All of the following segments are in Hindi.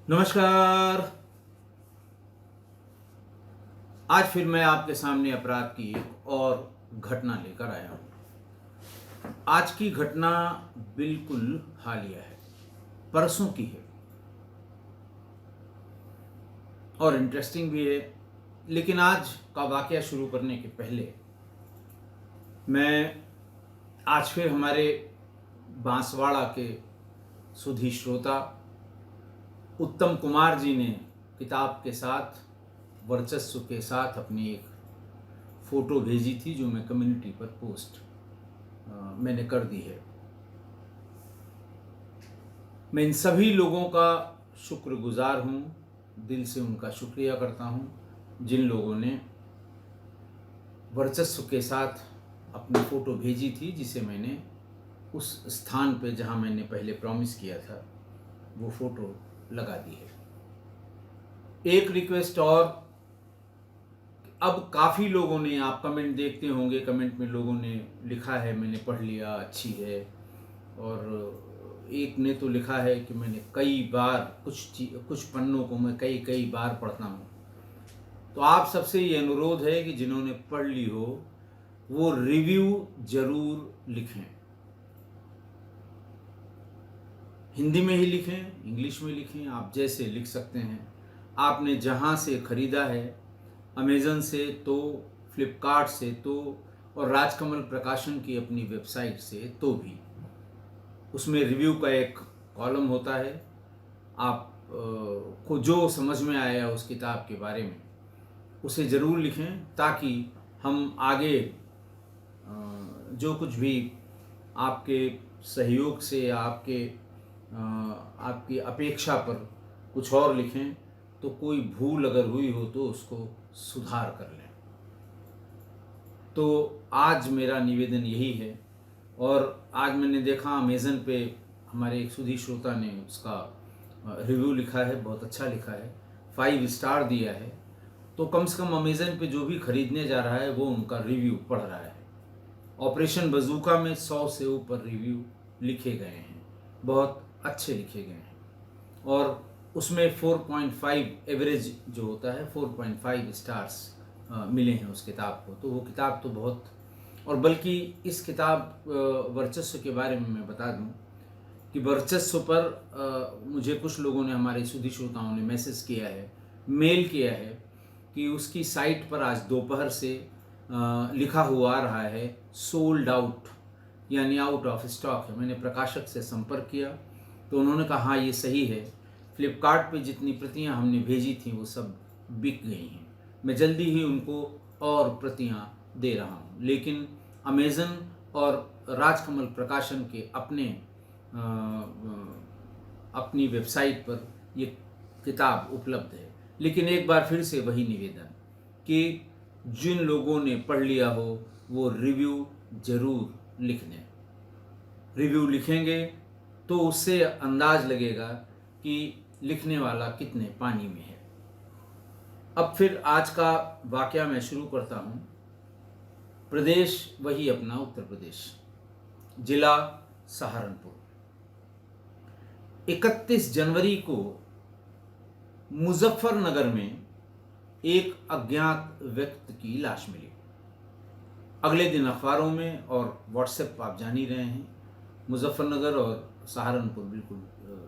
नमस्कार। आज फिर मैं आपके सामने अपराध की एक और घटना लेकर आया हूँ। आज की घटना बिल्कुल हालिया है, परसों की है और इंटरेस्टिंग भी है। लेकिन आज का वाकया शुरू करने के पहले मैं आज फिर हमारे बांसवाड़ा के सुधी श्रोता उत्तम कुमार जी ने किताब के साथ वर्चस्व के साथ अपनी एक फ़ोटो भेजी थी, जो मैं कम्युनिटी पर पोस्ट मैंने कर दी है। मैं इन सभी लोगों का शुक्रगुजार हूँ, दिल से उनका शुक्रिया करता हूँ, जिन लोगों ने वर्चस्व के साथ अपनी फ़ोटो भेजी थी, जिसे मैंने उस स्थान पे जहाँ मैंने पहले प्रॉमिस किया था वो फ़ोटो लगा दी है। एक रिक्वेस्ट और, अब काफ़ी लोगों ने, आप कमेंट देखते होंगे, कमेंट में लोगों ने लिखा है मैंने पढ़ लिया, अच्छी है, और एक ने तो लिखा है कि मैंने कई बार कुछ पन्नों को मैं कई कई बार पढ़ता हूँ। तो आप सबसे ये अनुरोध है कि जिन्होंने पढ़ ली हो वो रिव्यू ज़रूर लिखें। हिंदी में ही लिखें, इंग्लिश में लिखें, आप जैसे लिख सकते हैं। आपने जहाँ से ख़रीदा है, अमेज़न से तो, फ्लिपकार्ट से तो, और राजकमल प्रकाशन की अपनी वेबसाइट से तो भी, उसमें रिव्यू का एक कॉलम होता है। आप को जो समझ में आया उस किताब के बारे में उसे ज़रूर लिखें, ताकि हम आगे जो कुछ भी आपके सहयोग से या आपकी अपेक्षा पर कुछ और लिखें, तो कोई भूल अगर हुई हो तो उसको सुधार कर लें। तो आज मेरा निवेदन यही है। और आज मैंने देखा अमेज़न पे हमारे एक सुधी श्रोता ने उसका रिव्यू लिखा है, बहुत अच्छा लिखा है, 5 स्टार दिया है। तो कम से कम अमेज़न पे जो भी ख़रीदने जा रहा है वो उनका रिव्यू पढ़ रहा है। ऑपरेशन बज़ूका में 100 से ऊपर रिव्यू लिखे गए हैं, बहुत अच्छे लिखे गए हैं, और उसमें 4.5 एवरेज जो होता है, 4.5 स्टार्स मिले हैं उस किताब को। तो वो किताब तो बहुत, और बल्कि इस किताब वर्चस्व के बारे में मैं बता दूं कि वर्चस्व पर मुझे कुछ लोगों ने, हमारे सुधी श्रोताओं ने मैसेज किया है, मेल किया है कि उसकी साइट पर आज दोपहर से लिखा हुआ आ रहा है सोल्ड आउट, यानी आउट ऑफ स्टॉक है। मैंने प्रकाशक से संपर्क किया तो उन्होंने कहा हाँ ये सही है, फ्लिपकार्ट पे जितनी प्रतियां हमने भेजी थी वो सब बिक गई हैं, मैं जल्दी ही उनको और प्रतियां दे रहा हूँ। लेकिन अमेज़न और राजकमल प्रकाशन के अपनी वेबसाइट पर ये किताब उपलब्ध है। लेकिन एक बार फिर से वही निवेदन कि जिन लोगों ने पढ़ लिया हो वो रिव्यू ज़रूर लिख दें। रिव्यू लिखेंगे तो उससे अंदाज लगेगा कि लिखने वाला कितने पानी में है। अब फिर आज का वाकया मैं शुरू करता हूँ। प्रदेश वही अपना उत्तर प्रदेश, जिला सहारनपुर। 31 जनवरी को मुजफ्फरनगर में एक अज्ञात व्यक्ति की लाश मिली। अगले दिन अखबारों में और व्हाट्सएप आप जान ही रहे हैं, मुजफ्फरनगर और सहारनपुर बिल्कुल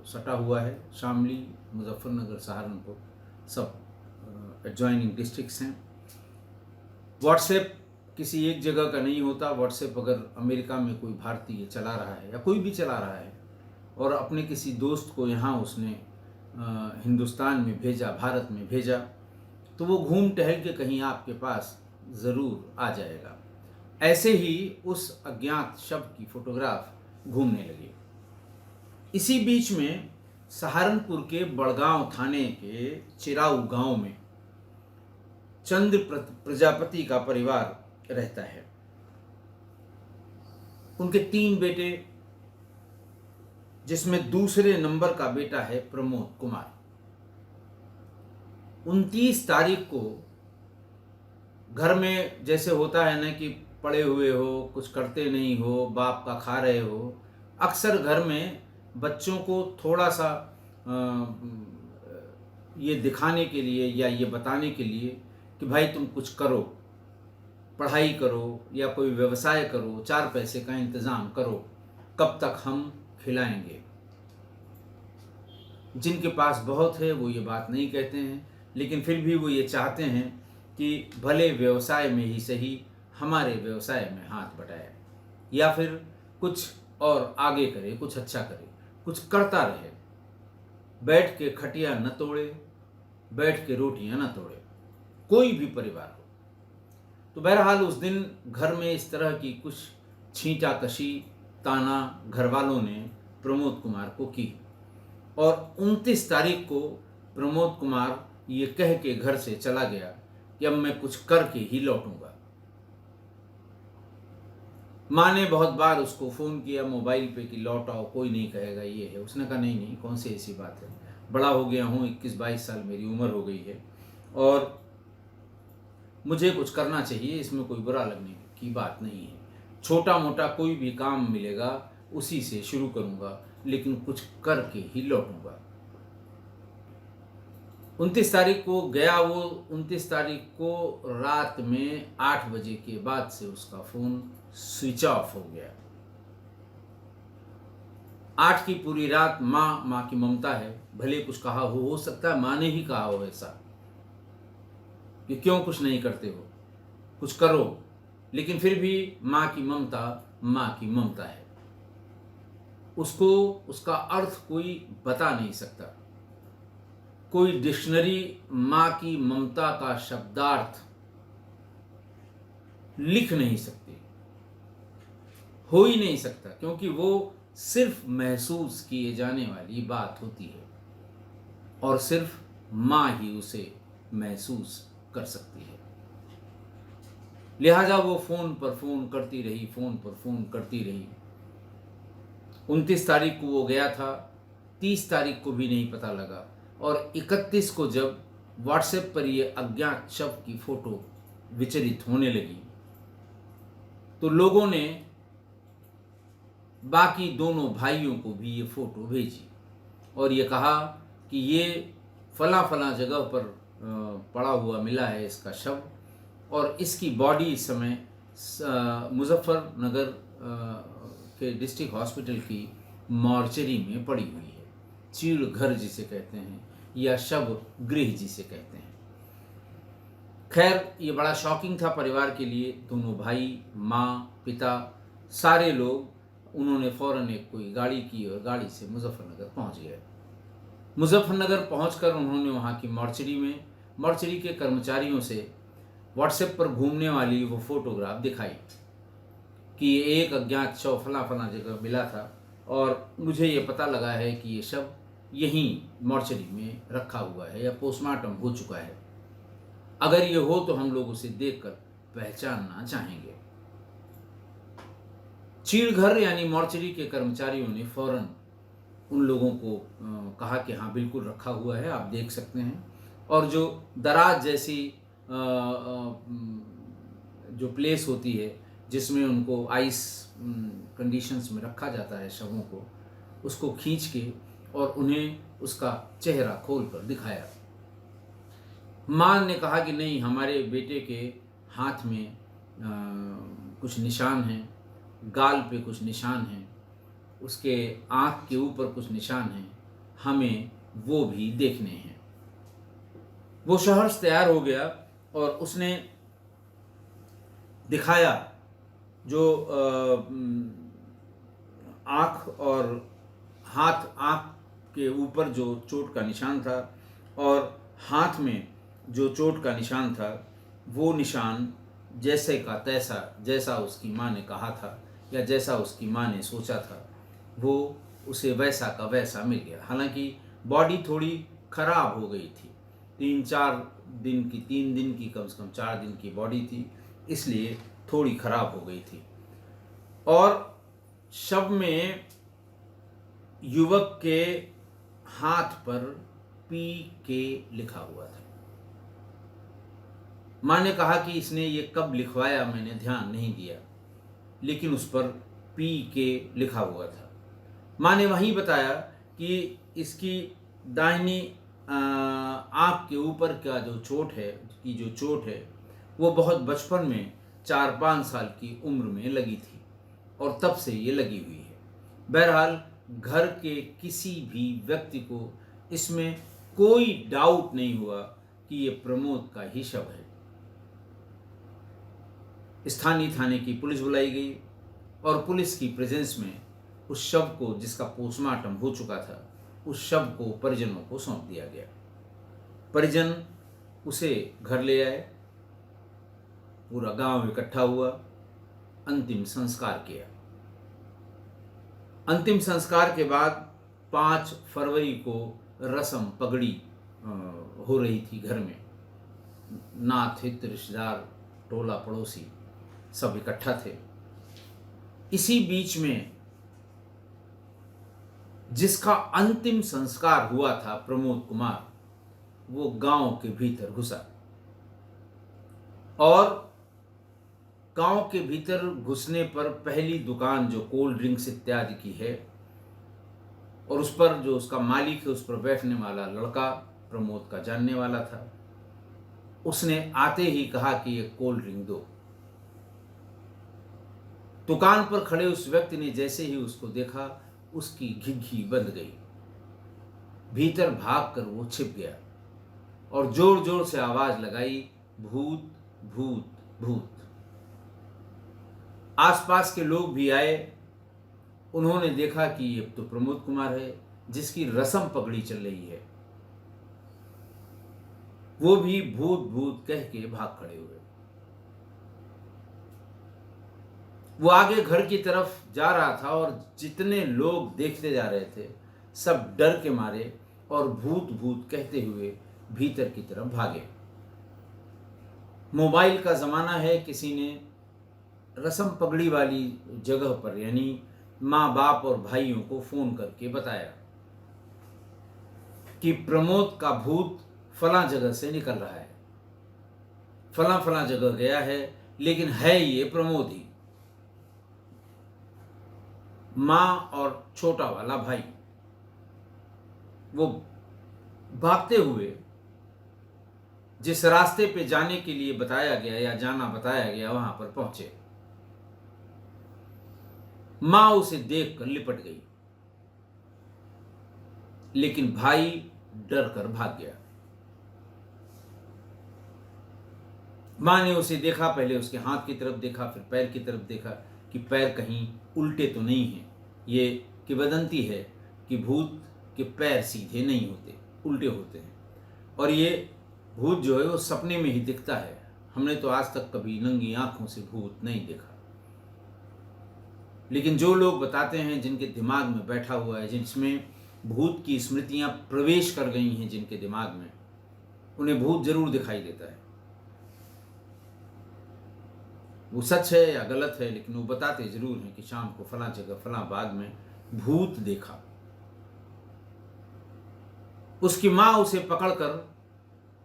सटा हुआ है। शामली, मुजफ्फरनगर, सहारनपुर सब एडजॉइनिंग डिस्ट्रिक्ट्स हैं। व्हाट्सएप किसी एक जगह का नहीं होता। व्हाट्सएप अगर अमेरिका में कोई भारतीय चला रहा है या कोई भी चला रहा है और अपने किसी दोस्त को यहाँ उसने हिंदुस्तान में भेजा, भारत में भेजा, तो वो घूम टहल के कहीं आपके पास ज़रूर आ जाएगा। ऐसे ही उस अज्ञात शव की फोटोग्राफ घूमने लगी। इसी बीच में सहारनपुर के बड़गांव थाने के चिराऊ गांव में चंद्र प्रजापति का परिवार रहता है। उनके 3 बेटे, जिसमें दूसरे नंबर का बेटा है प्रमोद कुमार। 29 तारीख को घर में जैसे होता है ना कि पड़े हुए हो, कुछ करते नहीं हो, बाप का खा रहे हो, अक्सर घर में बच्चों को थोड़ा सा ये दिखाने के लिए या ये बताने के लिए कि भाई तुम कुछ करो, पढ़ाई करो या कोई व्यवसाय करो, 4 पैसे का इंतज़ाम करो, कब तक हम खिलाएंगे। जिनके पास बहुत है वो ये बात नहीं कहते हैं, लेकिन फिर भी वो ये चाहते हैं कि भले व्यवसाय में ही सही हमारे व्यवसाय में हाथ बटाए, या फिर कुछ और आगे करे, कुछ अच्छा करे, कुछ करता रहे। बैठ के खटिया न तोड़े, बैठ के रोटियां न तोड़े, कोई भी परिवार हो। तो बहरहाल उस दिन घर में इस तरह की कुछ छींटाकशी, ताना घर वालों ने प्रमोद कुमार को की, और 29 तारीख को प्रमोद कुमार ये कह के घर से चला गया कि अब मैं कुछ करके ही लौटूंगा। माँ ने बहुत बार उसको फ़ोन किया मोबाइल पे कि लौट आओ, कोई नहीं कहेगा ये है। उसने कहा नहीं नहीं, कौन सी ऐसी बात है, बड़ा हो गया हूँ, 21-22 साल मेरी उम्र हो गई है और मुझे कुछ करना चाहिए, इसमें कोई बुरा लगने की बात नहीं है। छोटा मोटा कोई भी काम मिलेगा उसी से शुरू करूँगा, लेकिन कुछ करके ही लौटूंगा। 29 तारीख को गया वो। 29 तारीख को रात में 8 बजे के बाद से उसका फ़ोन स्विच ऑफ हो गया। 8 की पूरी रात माँ की ममता है, भले कुछ कहा हो सकता है माँ ने ही कहा हो ऐसा कि क्यों कुछ नहीं करते हो, कुछ करो, लेकिन फिर भी माँ की ममता है। उसको उसका अर्थ कोई बता नहीं सकता। कोई डिक्शनरी माँ की ममता का शब्दार्थ लिख नहीं सकती, हो ही नहीं सकता, क्योंकि वो सिर्फ महसूस किए जाने वाली बात होती है और सिर्फ माँ ही उसे महसूस कर सकती है। लिहाजा वो फ़ोन पर फ़ोन करती रही, फ़ोन पर फ़ोन करती रही। 29 तारीख को वो गया था, 30 तारीख को भी नहीं पता लगा, और 31 को जब व्हाट्सएप पर ये अज्ञात शव की फ़ोटो विचरित होने लगी तो लोगों ने बाकी दोनों भाइयों को भी ये फ़ोटो भेजी और ये कहा कि ये फला जगह पर पड़ा हुआ मिला है इसका शव, और इसकी बॉडी इस समय मुजफ्फरनगर के डिस्ट्रिक्ट हॉस्पिटल की मॉर्चरी में पड़ी हुई है। चीड़ घर जिसे कहते हैं या शव गृह जिसे कहते हैं। खैर, ये बड़ा शॉकिंग था परिवार के लिए। दोनों भाई, माँ, पिता, सारे लोग, उन्होंने फ़ौरन एक कोई गाड़ी की और गाड़ी से मुजफ्फरनगर पहुंच गए। मुजफ्फरनगर पहुंचकर उन्होंने वहाँ की मॉर्चरी के कर्मचारियों से व्हाट्सएप पर घूमने वाली वो फ़ोटोग्राफ दिखाई कि ये एक अज्ञात शव फला जगह मिला था और मुझे ये पता लगा है कि ये शव यहीं मॉर्चरी में रखा हुआ है या पोस्टमार्टम हो चुका है। अगर ये हो तो हम लोग उसे देखकर पहचानना चाहेंगे। चीड़घर यानी मॉर्चरी के कर्मचारियों ने फौरन उन लोगों को कहा कि हाँ बिल्कुल रखा हुआ है, आप देख सकते हैं। और जो दराज जैसी जो प्लेस होती है जिसमें उनको आइस कंडीशंस में रखा जाता है शवों को, उसको खींच के और उन्हें उसका चेहरा खोल कर दिखाया। माँ ने कहा कि नहीं, हमारे बेटे के हाथ में कुछ निशान हैं, गाल पे कुछ निशान हैं, उसके आँख के ऊपर कुछ निशान हैं, हमें वो भी देखने हैं। वो शहर तैयार हो गया और उसने दिखाया जो आँख और आँख के ऊपर जो चोट का निशान था और हाथ में जो चोट का निशान था, वो निशान जैसे का तैसा, जैसा उसकी माँ ने कहा था या जैसा उसकी माँ ने सोचा था, वो उसे वैसा का वैसा मिल गया। हालांकि बॉडी थोड़ी खराब हो गई थी, 3 दिन की कम से कम 4 दिन की बॉडी थी, इसलिए थोड़ी खराब हो गई थी। और शव में युवक के हाथ पर PK लिखा हुआ था। माँ ने कहा कि इसने ये कब लिखवाया मैंने ध्यान नहीं दिया, लेकिन उस पर PK लिखा हुआ था। माँ ने वहीं बताया कि इसकी दाहिनी आँख के ऊपर का जो चोट है वो बहुत बचपन में 4-5 साल की उम्र में लगी थी और तब से ये लगी हुई है। बहरहाल घर के किसी भी व्यक्ति को इसमें कोई डाउट नहीं हुआ कि ये प्रमोद का ही शव है। स्थानीय थाने की पुलिस बुलाई गई और पुलिस की प्रेजेंस में उस शव को, जिसका पोस्टमार्टम हो चुका था, उस शव को परिजनों को सौंप दिया गया। परिजन उसे घर ले आए, पूरा गांव इकट्ठा हुआ, अंतिम संस्कार किया। अंतिम संस्कार के बाद 5 फरवरी को रस्म पगड़ी हो रही थी घर में। नाथ हित रिश्तेदार, टोला पड़ोसी सब इकट्ठा थे। इसी बीच में जिसका अंतिम संस्कार हुआ था, प्रमोद कुमार, वो गांव के भीतर घुसा और गांव के भीतर घुसने पर पहली दुकान जो कोल्ड ड्रिंक्स इत्यादि की है और उस पर जो उसका मालिक है, उस पर बैठने वाला लड़का प्रमोद का जानने वाला था, उसने आते ही कहा कि ये कोल्ड ड्रिंक दो। दुकान पर खड़े उस व्यक्ति ने जैसे ही उसको देखा, उसकी घिघी बंद गई। भीतर भागकर वो छिप गया और जोर जोर से आवाज लगाई, भूत भूत भूत। आसपास के लोग भी आए। उन्होंने देखा कि ये तो प्रमोद कुमार है जिसकी रस्म पगड़ी चल रही है। वो भी भूत भूत कह के भाग खड़े हुए। वो आगे घर की तरफ जा रहा था और जितने लोग देखते जा रहे थे सब डर के मारे और भूत भूत कहते हुए भीतर की तरफ भागे। मोबाइल का ज़माना है, किसी ने रस्म पगड़ी वाली जगह पर यानी माँ बाप और भाइयों को फ़ोन करके बताया कि प्रमोद का भूत फलां जगह से निकल रहा है, फलां फलां जगह गया है, लेकिन है ये प्रमोद ही। माँ और छोटा वाला भाई वो भागते हुए जिस रास्ते पे जाने के लिए बताया गया या जाना बताया गया वहां पर पहुंचे। माँ उसे देखकर लिपट गई, लेकिन भाई डर कर भाग गया। माँ ने उसे देखा, पहले उसके हाथ की तरफ देखा, फिर पैर की तरफ देखा कि पैर कहीं उल्टे तो नहीं हैं। ये किंवदंती है कि भूत के पैर सीधे नहीं होते, उल्टे होते हैं और ये भूत जो है वो सपने में ही दिखता है। हमने तो आज तक कभी नंगी आंखों से भूत नहीं देखा, लेकिन जो लोग बताते हैं, जिनके दिमाग में बैठा हुआ है, जिसमें भूत की स्मृतियां प्रवेश कर गई हैं जिनके दिमाग में, उन्हें भूत जरूर दिखाई देता है। वो सच है या गलत है, लेकिन वो बताते जरूर हैं कि शाम को फलां जगह फलां बाग में भूत देखा। उसकी माँ उसे पकड़कर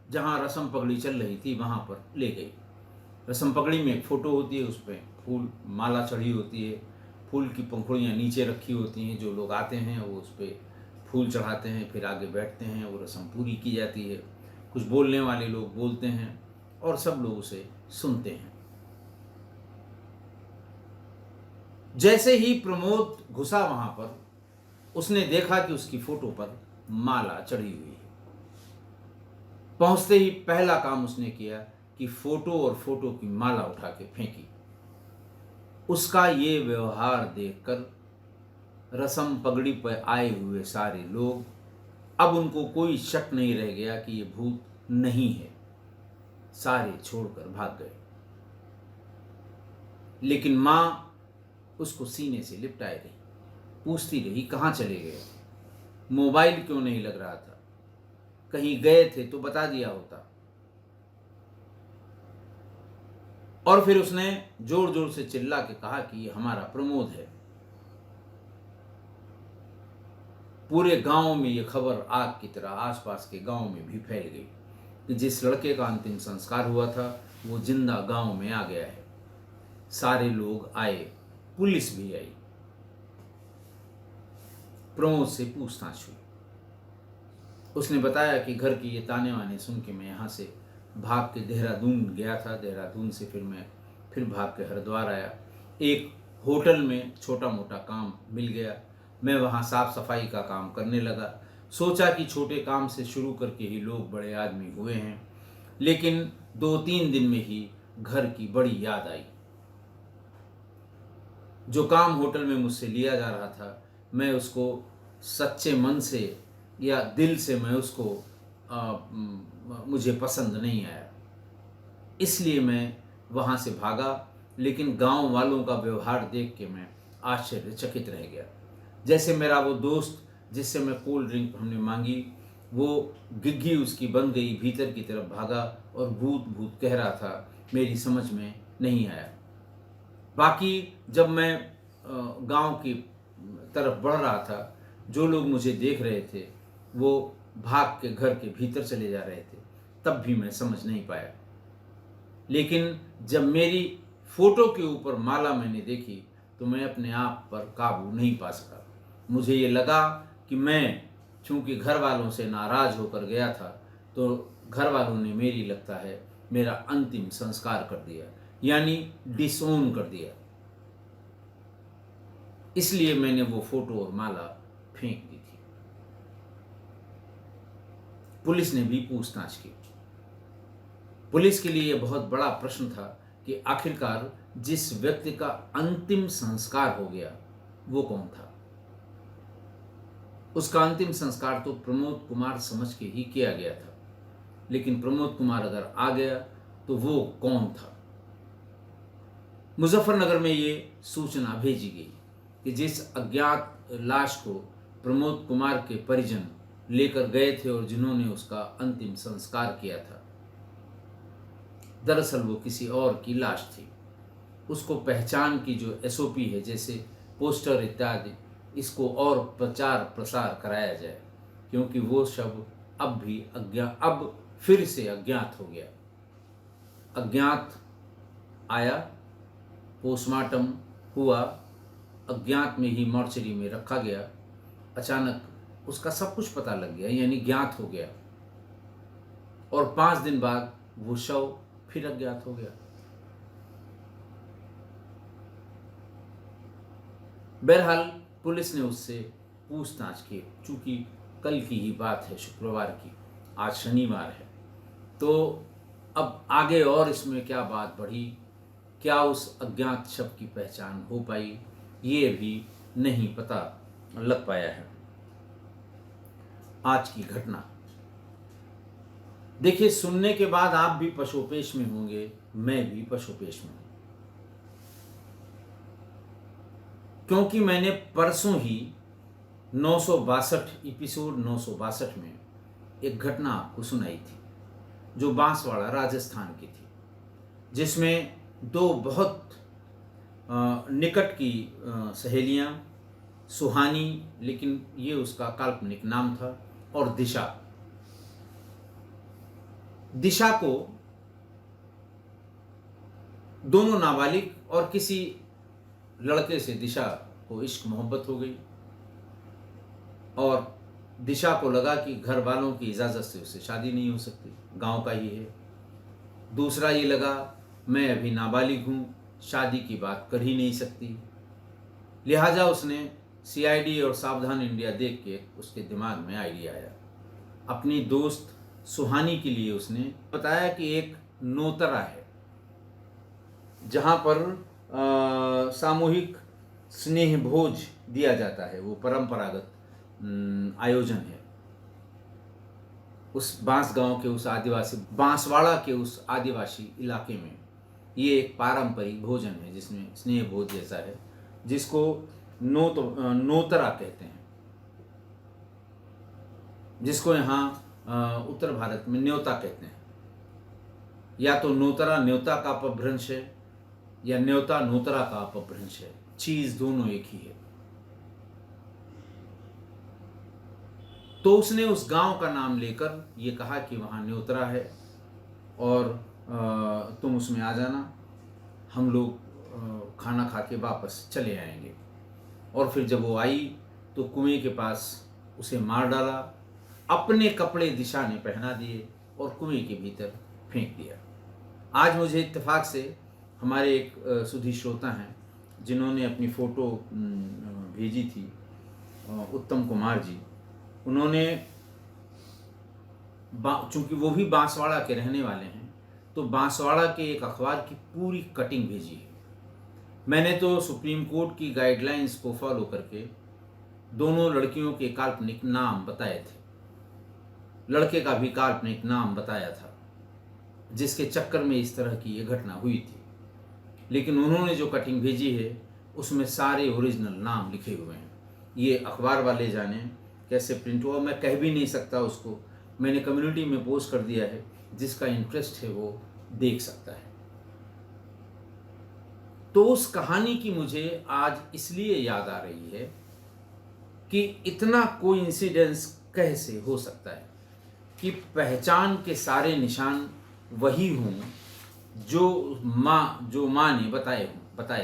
जहां रस्म पगड़ी चल रही थी वहां पर ले गई। रस्म पगड़ी में एक फोटो होती है, उस पर फूल माला चढ़ी होती है, फूल की पंखुड़ियाँ नीचे रखी होती हैं। जो लोग आते हैं वो उस पर फूल चढ़ाते हैं, फिर आगे बैठते हैं, वो रस्म पूरी की जाती है। कुछ बोलने वाले लोग बोलते हैं और सब लोग उसे सुनते हैं। जैसे ही प्रमोद घुसा वहां पर, उसने देखा कि उसकी फोटो पर माला चढ़ी हुई है। पहुंचते ही पहला काम उसने किया कि फोटो और फोटो की माला उठा के फेंकी। उसका ये व्यवहार देखकर रस्म पगड़ी पर आए हुए सारे लोग, अब उनको कोई शक नहीं रह गया कि ये भूत नहीं है। सारे छोड़कर भाग गए, लेकिन मां उसको सीने से लिपटाए रही, पूछती रही कहाँ चले गए, मोबाइल क्यों नहीं लग रहा था, कहीं गए थे तो बता दिया होता। और फिर उसने जोर जोर से चिल्ला के कहा कि ये हमारा प्रमोद है। पूरे गांव में ये खबर आग की तरह आसपास के गांव में भी फैल गई कि जिस लड़के का अंतिम संस्कार हुआ था वो जिंदा गांव में आ गया है। सारे लोग आए, पुलिस भी आई, प्रमोद से पूछताछ हुई। उसने बताया कि घर की ये ताने वाने सुन के मैं यहाँ से भाग के देहरादून गया था। देहरादून से फिर भाग के हरिद्वार आया। एक होटल में छोटा मोटा काम मिल गया। मैं वहाँ साफ सफाई का काम करने लगा। सोचा कि छोटे काम से शुरू करके ही लोग बड़े आदमी हुए हैं, लेकिन 2-3 दिन में ही घर की बड़ी याद आई। जो काम होटल में मुझसे लिया जा रहा था, मैं उसको सच्चे मन से या दिल से मैं उसको मुझे पसंद नहीं आया, इसलिए मैं वहाँ से भागा। लेकिन गांव वालों का व्यवहार देख के मैं आश्चर्यचकित रह गया। जैसे मेरा वो दोस्त जिससे मैं कोल्ड ड्रिंक हमने मांगी, वो गिग्गी उसकी बन गई, भीतर की तरफ भागा और भूत भूत कह रहा था, मेरी समझ में नहीं आया। बाकी जब मैं गांव की तरफ बढ़ रहा था, जो लोग मुझे देख रहे थे वो भाग के घर के भीतर चले जा रहे थे, तब भी मैं समझ नहीं पाया। लेकिन जब मेरी फोटो के ऊपर माला मैंने देखी तो मैं अपने आप पर काबू नहीं पा सका। मुझे ये लगा कि मैं चूंकि घर वालों से नाराज होकर गया था, तो घर वालों ने लगता है मेरा अंतिम संस्कार कर दिया, यानी डिसोन कर दिया। इसलिए मैंने वो फोटो और माला फेंक दी थी। पुलिस ने भी पूछताछ की। पुलिस के लिए यह बहुत बड़ा प्रश्न था कि आखिरकार जिस व्यक्ति का अंतिम संस्कार हो गया वो कौन था। उसका अंतिम संस्कार तो प्रमोद कुमार समझ के ही किया गया था, लेकिन प्रमोद कुमार अगर आ गया तो वो कौन था। मुजफ्फरनगर में ये सूचना भेजी गई कि जिस अज्ञात लाश को प्रमोद कुमार के परिजन लेकर गए थे और जिन्होंने उसका अंतिम संस्कार किया था, दरअसल वो किसी और की लाश थी। उसको पहचान की जो एसओपी है, जैसे पोस्टर इत्यादि, इसको और प्रचार प्रसार कराया जाए, क्योंकि वो शव अब फिर से अज्ञात हो गया। अज्ञात आया, पोस्टमार्टम हुआ, अज्ञात में ही मॉर्चरी में रखा गया। अचानक उसका सब कुछ पता लग गया, यानी ज्ञात हो गया, और 5 दिन बाद वो शव फिर अज्ञात हो गया। बहरहाल पुलिस ने उससे पूछताछ की। चूंकि कल की ही बात है, शुक्रवार की, आज शनिवार है, तो अब आगे और इसमें क्या बात बढ़ी, क्या उस अज्ञात शव की पहचान हो पाई, ये भी नहीं पता लग पाया है। आज की घटना देखिए, सुनने के बाद आप भी पशोपेश में होंगे, मैं भी पशोपेश में हूं, क्योंकि मैंने परसों ही 962 एपिसोड 962 में एक घटना आपको सुनाई थी, जो बांसवाड़ा राजस्थान की थी, जिसमें 2 बहुत निकट की सहेलियां, सुहानी, लेकिन ये उसका काल्पनिक नाम था, और दिशा को दोनों नाबालिग और किसी लड़के से दिशा को इश्क मोहब्बत हो गई, और दिशा को लगा कि घर वालों की इजाज़त से उससे शादी नहीं हो सकती, गांव का ही है। दूसरा ये लगा, मैं अभी नाबालिग हूँ, शादी की बात कर ही नहीं सकती। लिहाजा उसने सीआईडी और सावधान इंडिया देख के उसके दिमाग में आइडिया आया। अपनी दोस्त सुहानी के लिए उसने बताया कि एक नोतरा है जहाँ पर सामूहिक स्नेह भोज दिया जाता है। वो परंपरागत आयोजन है। उस बांसगांव के उस आदिवासी, बांसवाड़ा के उस आदिवासी इलाके में ये एक पारंपरिक भोजन है, जिसमें स्नेह भोज जैसा है, जिसको नोतरा कहते हैं, जिसको यहाँ उत्तर भारत में न्योता कहते हैं। या तो नोतरा न्योता का अपभ्रंश है, या न्योता नोतरा का अपभ्रंश है, चीज दोनों एक ही है। तो उसने उस गांव का नाम लेकर ये कहा कि वहाँ न्योतरा है और तुम उसमें आ जाना, हम लोग खाना खा के वापस चले आएंगे। और फिर जब वो आई तो कुएं के पास उसे मार डाला, अपने कपड़े दिशा ने पहना दिए और कुएं के भीतर फेंक दिया। आज मुझे इत्तेफाक से हमारे एक सुधी श्रोता हैं जिन्होंने अपनी फ़ोटो भेजी थी, उत्तम कुमार जी। उन्होंने चूँकि वो भी बांसवाड़ा के रहने वाले हैं, तो बांसवाड़ा के एक अखबार की पूरी कटिंग भेजी है। मैंने तो सुप्रीम कोर्ट की गाइडलाइंस को फॉलो करके दोनों लड़कियों के काल्पनिक नाम बताए थे, लड़के का भी काल्पनिक नाम बताया था, जिसके चक्कर में इस तरह की ये घटना हुई थी। लेकिन उन्होंने जो कटिंग भेजी है उसमें सारे ओरिजिनल नाम लिखे हुए हैं। ये अखबार वाले जाने कैसे प्रिंट हुआ, मैं कह भी नहीं सकता उसको। मैंने कम्युनिटी में पोस्ट कर दिया है, जिसका इंटरेस्ट है वो देख सकता है। तो उस कहानी की मुझे आज इसलिए याद आ रही है कि इतना कोइंसिडेंस कैसे हो सकता है कि पहचान के सारे निशान वही हों जो माँ ने बताए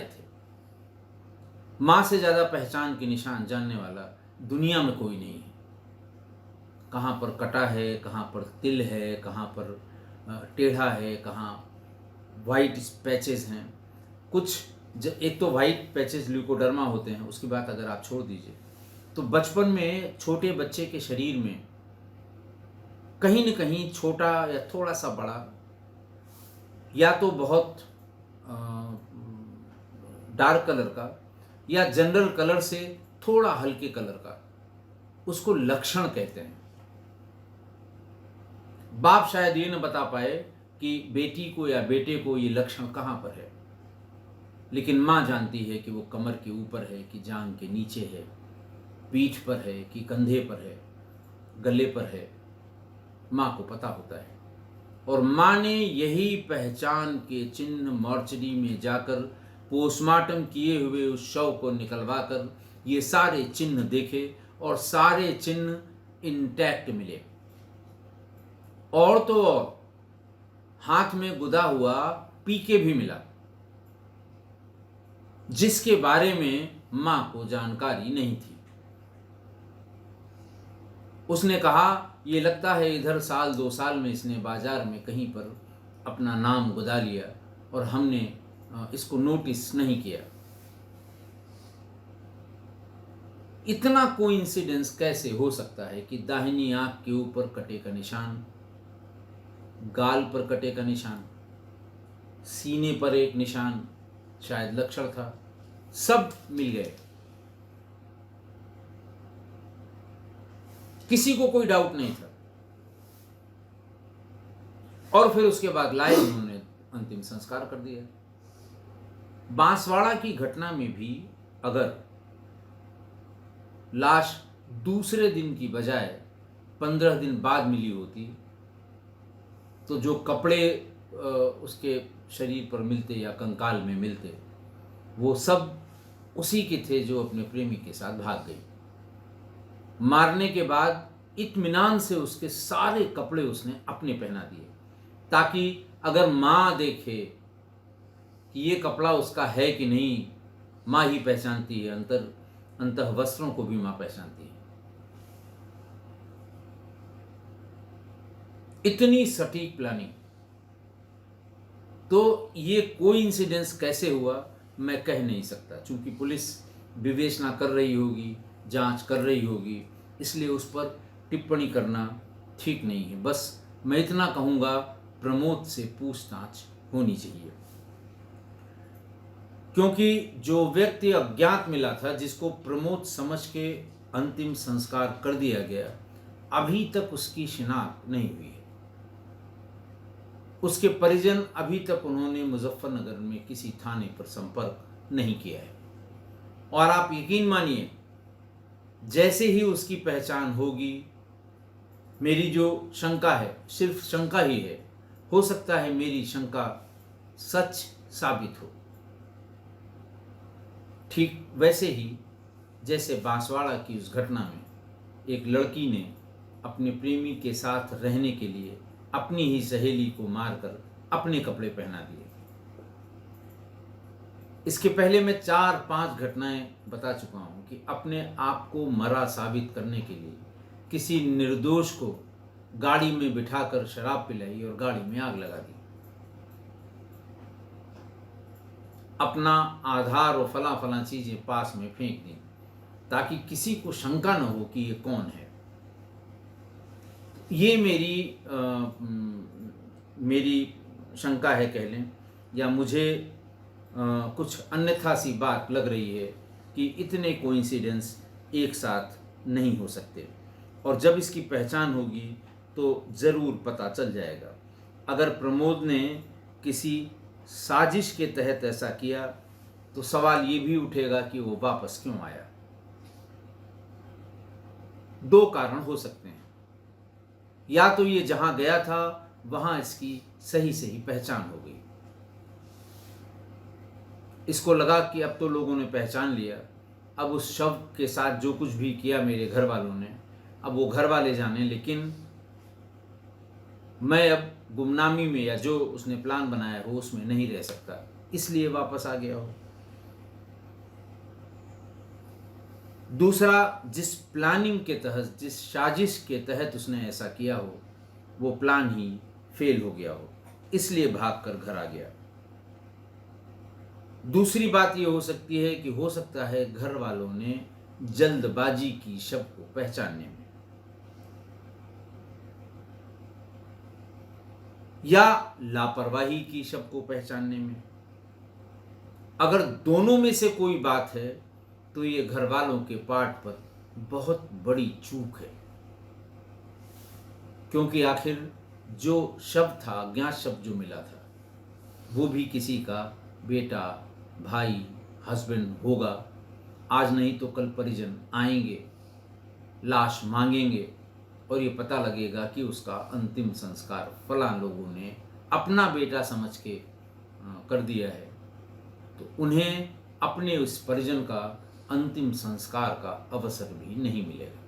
थे। माँ से ज़्यादा पहचान के निशान जानने वाला दुनिया में कोई नहीं है। कहाँ पर कटा है, कहाँ पर तिल है, कहाँ पर टेढ़ा है, कहाँ वाइट पैचेस हैं। एक तो वाइट पैचेस ल्यूकोडर्मा होते हैं, उसकी बात अगर आप छोड़ दीजिए, तो बचपन में छोटे बच्चे के शरीर में कहीं न कहीं छोटा या थोड़ा सा बड़ा, या तो बहुत डार्क कलर का या जनरल कलर से थोड़ा हल्के कलर का, उसको लक्षण कहते हैं। बाप शायद ये न बता पाए कि बेटी को या बेटे को ये लक्षण कहाँ पर है, लेकिन माँ जानती है कि वो कमर के ऊपर है कि जांघ के नीचे है, पीठ पर है कि कंधे पर है, गले पर है। माँ को पता होता है। और माँ ने यही पहचान के चिन्ह मॉर्चरी में जाकर पोस्टमार्टम किए हुए उस शव को निकलवाकर ये सारे चिन्ह देखे और सारे चिन्ह इंटैक्ट मिले। और तो और हाथ में गुदा हुआ पीके भी मिला, जिसके बारे में मां को जानकारी नहीं थी। उसने कहा, ये लगता है इधर साल 2 साल में इसने बाजार में कहीं पर अपना नाम गुदा लिया और हमने इसको नोटिस नहीं किया। इतना कोइंसिडेंस कैसे हो सकता है कि दाहिनी आंख के ऊपर कटे का निशान, गाल पर कटे का निशान, सीने पर एक निशान, शायद लक्षण था, सब मिल गए। किसी को कोई डाउट नहीं था। और फिर उसके बाद लाए उन्होंने अंतिम संस्कार कर दिया। बांसवाड़ा की घटना में भी अगर लाश दूसरे दिन की बजाय 15 दिन बाद मिली होती, तो जो कपड़े उसके शरीर पर मिलते या कंकाल में मिलते, वो सब उसी के थे जो अपने प्रेमी के साथ भाग गई। मारने के बाद इत्मीनान से उसके सारे कपड़े उसने अपने पहना दिए, ताकि अगर माँ देखे कि ये कपड़ा उसका है कि नहीं, माँ ही पहचानती है, अंतः वस्त्रों को भी माँ पहचानती है। इतनी सटीक प्लानिंग। तो ये कोइंसिडेंस कैसे हुआ मैं कह नहीं सकता, क्योंकि पुलिस विवेचना कर रही होगी, जांच कर रही होगी, इसलिए उस पर टिप्पणी करना ठीक नहीं है। बस मैं इतना कहूँगा, प्रमोद से पूछताछ होनी चाहिए, क्योंकि जो व्यक्ति अज्ञात मिला था, जिसको प्रमोद समझ के अंतिम संस्कार कर दिया गया, अभी तक उसकी शिनाख्त नहीं हुई है। उसके परिजन अभी तक उन्होंने मुजफ्फरनगर में किसी थाने पर संपर्क नहीं किया है। और आप यकीन मानिए, जैसे ही उसकी पहचान होगी, मेरी जो शंका है, सिर्फ शंका ही है, हो सकता है मेरी शंका सच साबित हो। ठीक वैसे ही जैसे बांसवाड़ा की उस घटना में एक लड़की ने अपने प्रेमी के साथ रहने के लिए अपनी ही सहेली को मारकर अपने कपड़े पहना दिए। इसके पहले मैं 4-5 घटनाएं बता चुका हूं कि अपने आप को मरा साबित करने के लिए किसी निर्दोष को गाड़ी में बिठाकर शराब पिलाई और गाड़ी में आग लगा दी। अपना आधार और फला फला चीजें पास में फेंक दी ताकि किसी को शंका न हो कि ये कौन है। ये मेरी शंका है कह लें, या मुझे कुछ अन्यथा सी बात लग रही है कि इतने कोइंसिडेंस एक साथ नहीं हो सकते, और जब इसकी पहचान होगी तो ज़रूर पता चल जाएगा। अगर प्रमोद ने किसी साजिश के तहत ऐसा किया तो सवाल ये भी उठेगा कि वो वापस क्यों आया। दो कारण हो सकते हैं, या तो ये जहां गया था वहां इसकी सही सही पहचान हो गई, इसको लगा कि अब तो लोगों ने पहचान लिया, अब उस शव के साथ जो कुछ भी किया मेरे घर वालों ने अब वो घर वाले जाने, लेकिन मैं अब गुमनामी में या जो उसने प्लान बनाया हो उसमें नहीं रह सकता, इसलिए वापस आ गया हो। दूसरा, जिस प्लानिंग के तहत, जिस साजिश के तहत उसने ऐसा किया हो वो प्लान ही फेल हो गया हो, इसलिए भागकर घर आ गया। दूसरी बात ये हो सकती है कि हो सकता है घर वालों ने जल्दबाजी की शव को पहचानने में, या लापरवाही की शव को पहचानने में। अगर दोनों में से कोई बात है तो ये घर वालों के पार्ट पर बहुत बड़ी चूक है, क्योंकि आखिर जो शव था, अज्ञात शव जो मिला था, वो भी किसी का बेटा, भाई, हस्बैंड होगा। आज नहीं तो कल परिजन आएंगे, लाश मांगेंगे और ये पता लगेगा कि उसका अंतिम संस्कार फला लोगों ने अपना बेटा समझ के कर दिया है, तो उन्हें अपने उस परिजन का अंतिम संस्कार का अवसर भी नहीं मिलेगा।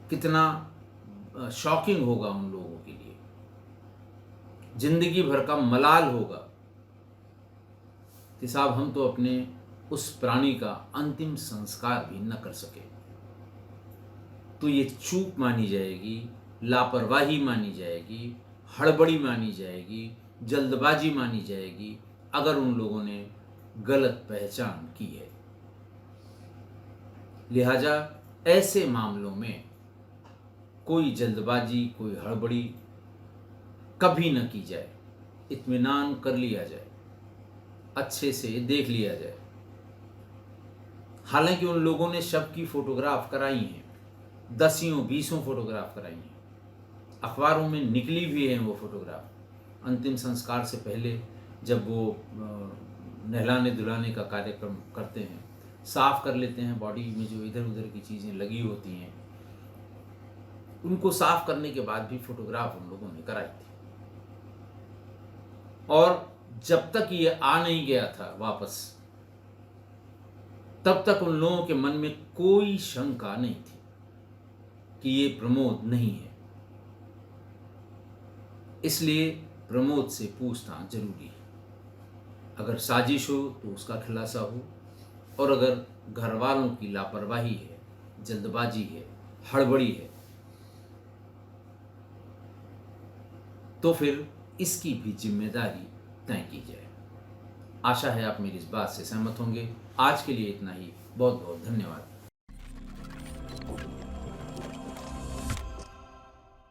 कितना शॉकिंग होगा उन लोगों के लिए, जिंदगी भर का मलाल होगा कि साहब हम तो अपने उस प्राणी का अंतिम संस्कार भी न कर सके। तो ये चूक मानी जाएगी, लापरवाही मानी जाएगी, हड़बड़ी मानी जाएगी, जल्दबाजी मानी जाएगी अगर उन लोगों ने गलत पहचान की है। लिहाजा ऐसे मामलों में कोई जल्दबाजी, कोई हड़बड़ी कभी न की जाए, इत्मीनान कर लिया जाए, अच्छे से देख लिया जाए। हालांकि उन लोगों ने शव की फोटोग्राफ कराई हैं, 10-20 फोटोग्राफ कराई हैं, अखबारों में निकली भी हैं वो फोटोग्राफ। अंतिम संस्कार से पहले जब वो नहलाने धुलाने का कार्यक्रम करते हैं, साफ कर लेते हैं बॉडी में जो इधर उधर की चीज़ें लगी होती हैं, उनको साफ करने के बाद भी फोटोग्राफ उन लोगों ने कराई थी। और जब तक ये आ नहीं गया था वापस, तब तक उन लोगों के मन में कोई शंका नहीं थी कि ये प्रमोद नहीं है। इसलिए प्रमोद से पूछना जरूरी है। अगर साजिश हो तो उसका खुलासा हो, और अगर घर वालों की लापरवाही है, जल्दबाजी है, हड़बड़ी है, तो फिर इसकी भी जिम्मेदारी तय की जाए। आशा है आप मेरी इस बात से सहमत होंगे। आज के लिए इतना ही। बहुत बहुत धन्यवाद।